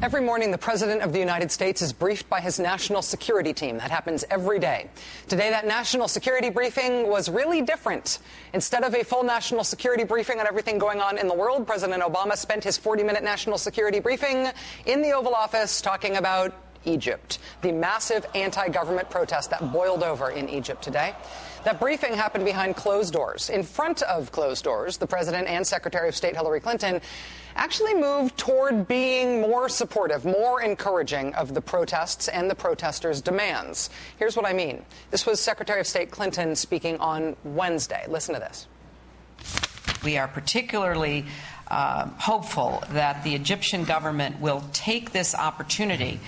Every morning, the President of the United States is briefed by his national security team. That happens every day. Today, that national security briefing was really different. Instead of a full national security briefing on everything going on in the world, President Obama spent his 40-minute national security briefing in the Oval Office talking about Egypt, the massive anti-government protest that boiled over in Egypt today. That briefing happened behind closed doors. In front of closed doors, the President and Secretary of State Hillary Clinton actually moved toward being more supportive, more encouraging of the protests and the protesters' demands. Here's what I mean. This was Secretary of State Clinton speaking on Wednesday. Listen to this. We are particularly hopeful that the Egyptian government will take this opportunity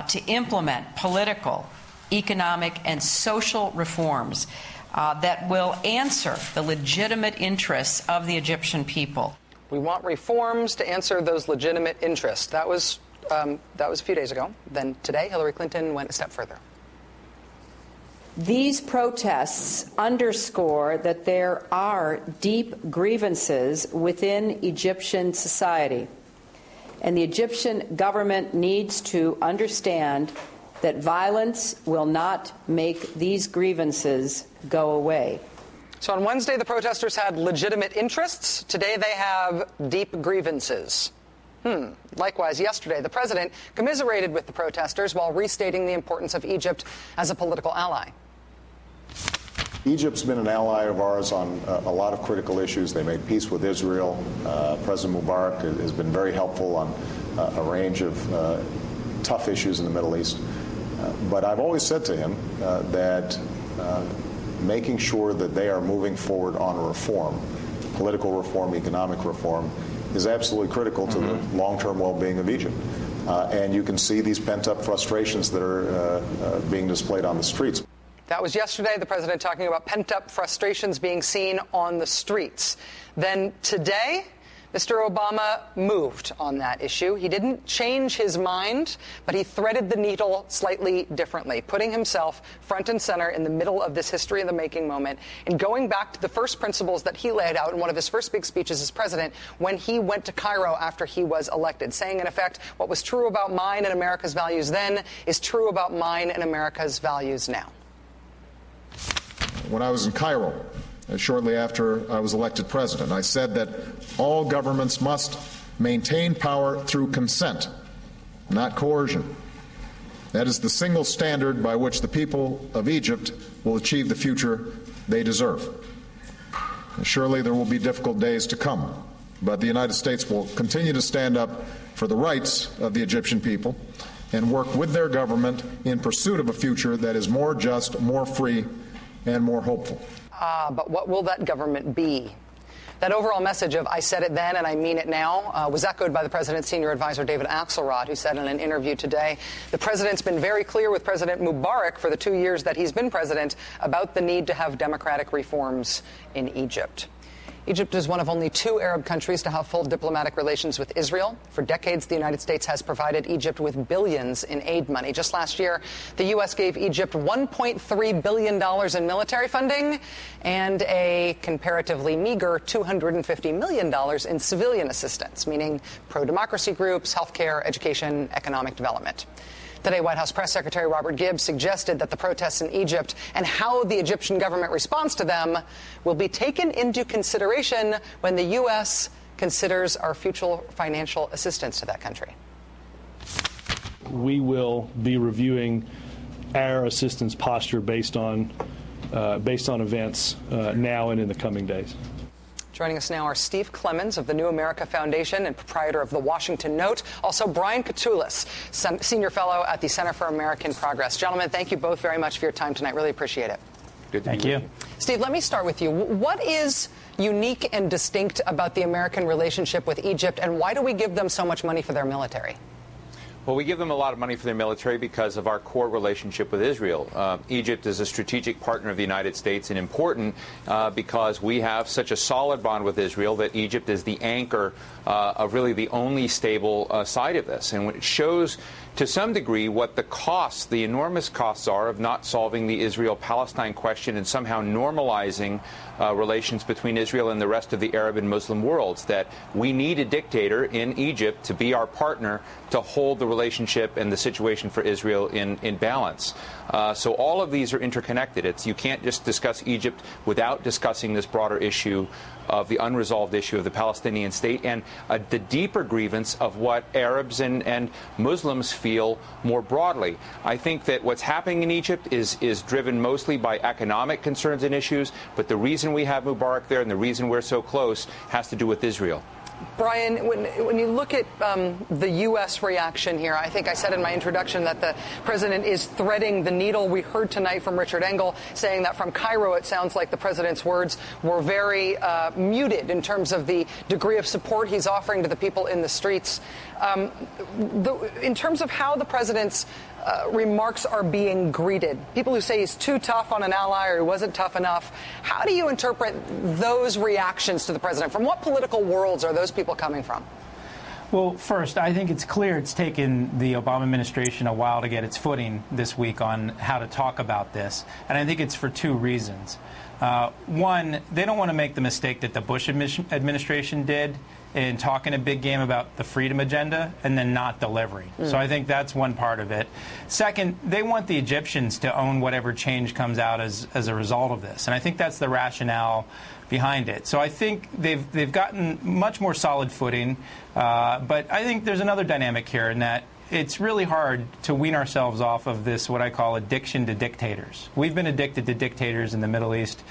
to implement political, economic, and social reforms that will answer the legitimate interests of the Egyptian people. We want reforms to answer those legitimate interests. That was a few days ago. Then today, Hillary Clinton went a step further. These protests underscore that there are deep grievances within Egyptian society, and the Egyptian government needs to understand that violence will not make these grievances go away. So on Wednesday, the protesters had legitimate interests. Today, they have deep grievances. Likewise, yesterday, the president commiserated with the protesters while restating the importance of Egypt as a political ally. Egypt's been an ally of ours on a lot of critical issues. They made peace with Israel. President Mubarak has been very helpful on a range of tough issues in the Middle East. But I've always said to him that making sure that they are moving forward on reform, political reform, economic reform, is absolutely critical to the long-term well-being of Egypt. And you can see these pent-up frustrations that are being displayed on the streets. That was yesterday, the president talking about pent-up frustrations being seen on the streets. Then today, Mr. Obama moved on that issue. He didn't change his mind, but he threaded the needle slightly differently, putting himself front and center in the middle of this history in the making moment and going back to the first principles that he laid out in one of his first big speeches as president when he went to Cairo after he was elected, saying, in effect, what was true about mine and America's values then is true about mine and America's values now. When I was in Cairo, shortly after I was elected president, I said that all governments must maintain power through consent, not coercion. That is the single standard by which the people of Egypt will achieve the future they deserve. Surely there will be difficult days to come, but the United States will continue to stand up for the rights of the Egyptian people and work with their government in pursuit of a future that is more just, more free, and more hopeful. But what will that government be? That overall message of I said it then and I mean it now was echoed by the president's senior advisor, David Axelrod, who said in an interview today, the president's been very clear with President Mubarak for the 2 years that he's been president about the need to have democratic reforms in Egypt. Egypt is one of only 2 Arab countries to have full diplomatic relations with Israel. For decades, the United States has provided Egypt with billions in aid money. Just last year, the U.S. gave Egypt $1.3 billion in military funding and a comparatively meager $250 million in civilian assistance, meaning pro-democracy groups, healthcare, education, economic development. Today, White House Press Secretary Robert Gibbs suggested that the protests in Egypt and how the Egyptian government responds to them will be taken into consideration when the U.S. considers our future financial assistance to that country. We will be reviewing our assistance posture based on events now and in the coming days. Joining us now are Steve Clemens of the New America Foundation and proprietor of the Washington Note. Also, Brian Katulis, senior fellow at the Center for American Progress. Gentlemen, thank you both very much for your time tonight. Really appreciate it. Good. Thank you. Steve, let me start with you. What is unique and distinct about the American relationship with Egypt, and why do we give them so much money for their military? Well, we give them a lot of money for their military because of our core relationship with Israel. Egypt is a strategic partner of the United States and important because we have such a solid bond with Israel that Egypt is the anchor of really the only stable side of this. And it shows to some degree what the costs, the enormous costs are of not solving the Israel-Palestine question and somehow normalizing relations between Israel and the rest of the Arab and Muslim worlds, that we need a dictator in Egypt to be our partner to hold the relationship and the situation for Israel in balance. So all of these are interconnected. You can't just discuss Egypt without discussing this broader issue of the unresolved issue of the Palestinian state and the deeper grievance of what Arabs and Muslims feel more broadly. I think that what's happening in Egypt is driven mostly by economic concerns and issues, but the reason we have Mubarak there and the reason we're so close has to do with Israel. Brian, when you look at the U.S. reaction here, I think I said in my introduction that the president is threading the needle. We heard tonight from Richard Engel saying that from Cairo it sounds like the president's words were very muted in terms of the degree of support he's offering to the people in the streets. In terms of how the president's remarks are being greeted, people who say he's too tough on an ally or he wasn't tough enough, how do you interpret those reactions to the president? From what political worlds are those people coming from? Well, first, I think it's clear it's taken the Obama administration a while to get its footing this week on how to talk about this, and I think it's for two reasons. One, they don't want to make the mistake that the Bush administration did in talking a big game about the freedom agenda and then not delivering. So I think that's one part of it. Second, they want the Egyptians to own whatever change comes out as a result of this. And I think that's the rationale behind it. So I think they've gotten much more solid footing. But I think there's another dynamic here in that it's really hard to wean ourselves off of this, what I call addiction to dictators. We've been addicted to dictators in the Middle East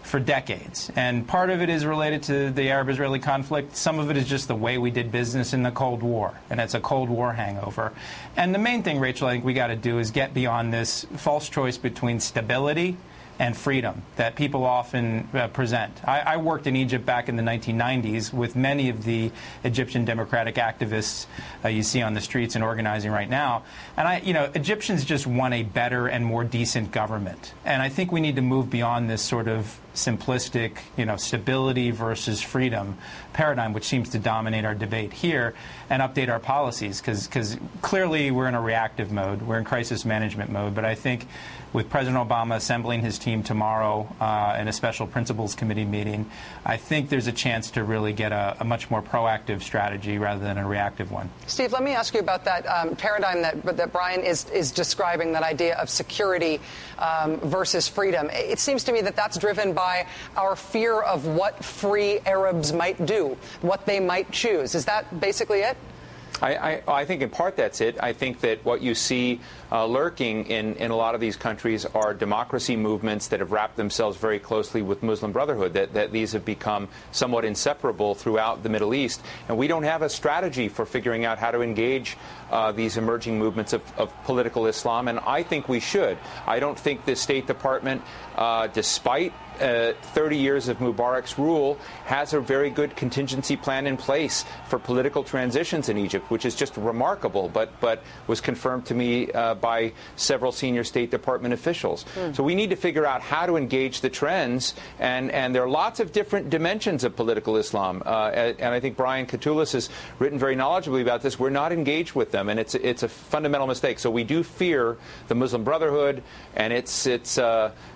for decades. And part of it is related to the Arab-Israeli conflict. Some of it is just the way we did business in the Cold War. And it's a Cold War hangover. And the main thing, Rachel, I think we got to do is get beyond this false choice between stability and freedom that people often present. I worked in Egypt back in the 1990s with many of the Egyptian democratic activists you see on the streets and organizing right now. And Egyptians just want a better and more decent government. And I think we need to move beyond this sort of simplistic, stability versus freedom paradigm, which seems to dominate our debate here, and update our policies, because clearly we're in a reactive mode. We're in crisis management mode. But I think with President Obama assembling his team tomorrow in a special principals committee meeting, I think there's a chance to really get a much more proactive strategy rather than a reactive one. Steve, let me ask you about that paradigm that Brian is describing, that idea of security versus freedom. It seems to me that that's driven by our fear of what free Arabs might do, what they might choose. Is that basically it? I think in part that's it. I think that what you see lurking in a lot of these countries are democracy movements that have wrapped themselves very closely with Muslim Brotherhood, that these have become somewhat inseparable throughout the Middle East. And we don't have a strategy for figuring out how to engage these emerging movements of political Islam, and I think we should. I don't think the State Department, despite 30 years of Mubarak's rule, has a very good contingency plan in place for political transitions in Egypt, which is just remarkable, but was confirmed to me by several senior State Department officials. So we need to figure out how to engage the trends, and there are lots of different dimensions of political Islam. And I think Brian Katulis has written very knowledgeably about this. We're not engaged with them, and it's a fundamental mistake. So we do fear the Muslim Brotherhood and its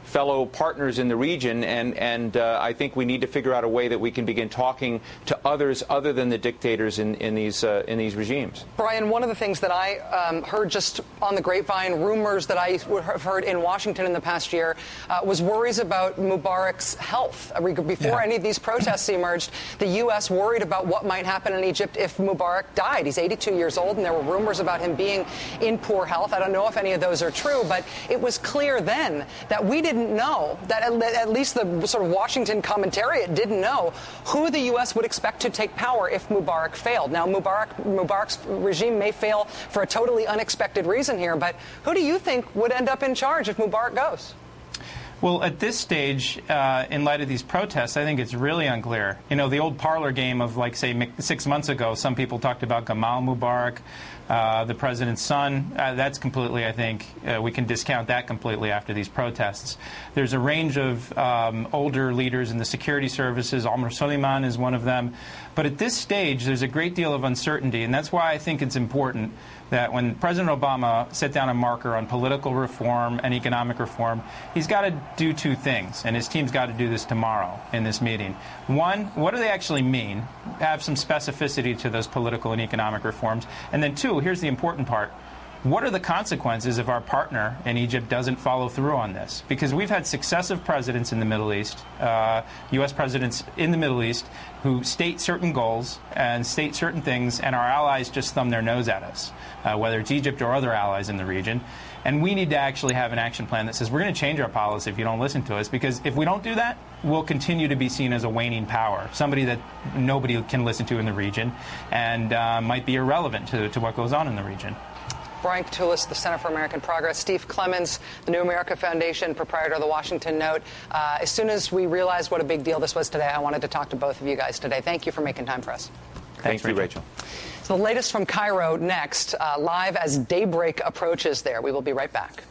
fellow partners in the region, and I think we need to figure out a way that we can begin talking to others other than the dictators in these regimes. Brian, one of the things that I heard just on the grapevine, rumors that I have heard in Washington in the past year, was worries about Mubarak's health. Before any of these protests emerged, the U.S. worried about what might happen in Egypt if Mubarak died. He's 82 years old, and there were rumors about him being in poor health. I don't know if any of those are true, but it was clear then that we didn't know, that at least the sort of Washington commentariat didn't know who the U.S. would expect to take power if Mubarak failed. Now, Mubarak's regime may fail for a totally unexpected reason here, but who do you think would end up in charge if Mubarak goes? Well, at this stage, in light of these protests, I think it's really unclear. You know, the old parlor game of, like, say, 6 months ago, some people talked about Gamal Mubarak, the president's son. That's completely, I think, we can discount that completely after these protests. There's a range of older leaders in the security services. Omar Suleiman is one of them. But at this stage, there's a great deal of uncertainty, and that's why I think it's important that when President Obama set down a marker on political reform and economic reform, he's got to do two things, and his team's got to do this tomorrow in this meeting. One, what do they actually mean? Have some specificity to those political and economic reforms. And then two, here's the important part. What are the consequences if our partner in Egypt doesn't follow through on this? Because we've had successive presidents in the Middle East, U.S. presidents in the Middle East, who state certain goals and state certain things, and our allies just thumb their nose at us, whether it's Egypt or other allies in the region. And we need to actually have an action plan that says we're going to change our policy if you don't listen to us, because if we don't do that, we'll continue to be seen as a waning power, somebody that nobody can listen to in the region, and might be irrelevant to what goes on in the region. Brian Katulis, the Center for American Progress. Steve Clemens, the New America Foundation, proprietor of the Washington Note. As soon as we realized what a big deal this was today, I wanted to talk to both of you guys today. Thank you for making time for us. Thank you, Rachel. So the latest from Cairo next, live as daybreak approaches there. We will be right back.